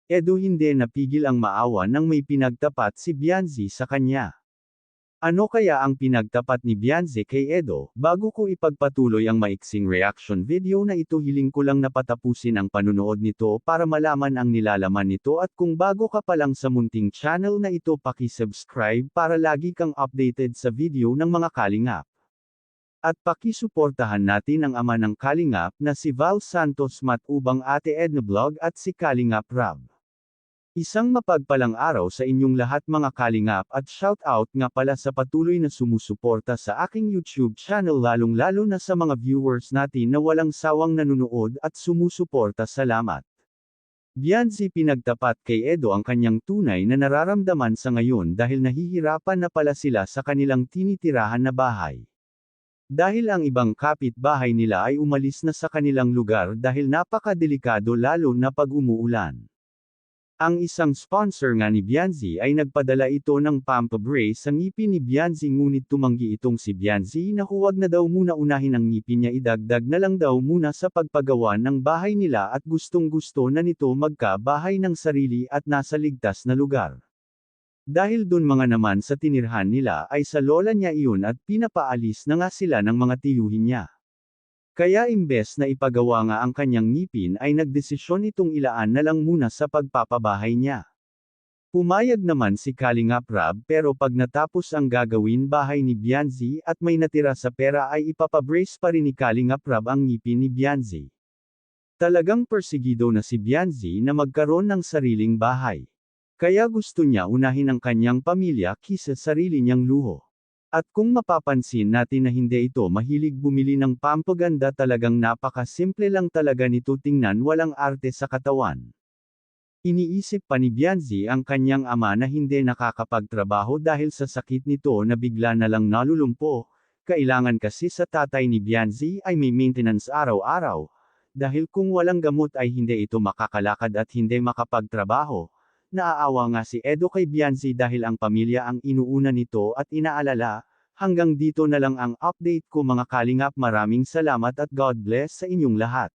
Edo hindi napigil ang maawa nang may pinagtapat si Bianzi sa kanya. Ano kaya ang pinagtapat ni Bianzi kay Edo? Bago ko ipagpatuloy ang maiksing reaction video na ito, hiling ko lang na patapusin ang panunood nito para malaman ang nilalaman nito, at kung bago ka pa lang sa munting channel na ito, paki-subscribe para lagi kang updated sa video ng mga kalingap. At pakisuportahan natin ang ama ng kalingap na si Val Santos Matubang, Ate Edna Vlog at si Kalingap Rab. Isang mapagpalang araw sa inyong lahat mga kalingap, at shout out nga pala sa patuloy na sumusuporta sa aking YouTube channel, lalong-lalo na sa mga viewers natin na walang sawang nanunood at sumusuporta. Salamat. Bianzi pinagtapat kay Edo ang kanyang tunay na nararamdaman sa ngayon dahil nahihirapan na pala sila sa kanilang tinitirahan na bahay. Dahil ang ibang kapitbahay nila ay umalis na sa kanilang lugar dahil napakadelikado lalo na pag umuulan. Ang isang sponsor nga ni Bianzi ay nagpadala ito ng pampabrace sa ngipin ni Bianzi, ngunit tumanggi itong si Bianzi na huwag na daw muna unahin ang ngipin niya, idagdag na lang daw muna sa pagpagawa ng bahay nila at gustong-gusto na nito magka-bahay ng sarili at nasa ligtas na lugar. Dahil dun mga naman sa tinirhan nila ay sa lola niya iyon at pinapaalis na nga sila ng mga tiyuhin niya. Kaya imbes na ipagawa nga ang kanyang ngipin ay nagdesisyon itong ilaan na lang muna sa pagpapabahay niya. Pumayag naman si Kalingap Rab, pero pag natapos ang gagawin bahay ni Bianzi at may natira sa pera ay ipapabrace pa rin ni Kalingap Rab ang ngipin ni Bianzi. Talagang persigido na si Bianzi na magkaroon ng sariling bahay. Kaya gusto niya unahin ang kanyang pamilya kisa sarili niyang luho. At kung mapapansin natin na hindi ito mahilig bumili ng pampaganda, talagang napakasimple lang talaga nito tingnan, walang arte sa katawan. Iniisip pa ni Bianzi ang kanyang ama na hindi nakakapagtrabaho dahil sa sakit nito na bigla na lang nalulumpo. Kailangan kasi sa tatay ni Bianzi ay may maintenance araw-araw, dahil kung walang gamot ay hindi ito makakalakad at hindi makapagtrabaho. Naaawa nga si Edo kay Bianzi dahil ang pamilya ang inuuna nito at inaalala. Hanggang dito na lang ang update ko mga kalingap, maraming salamat at God bless sa inyong lahat.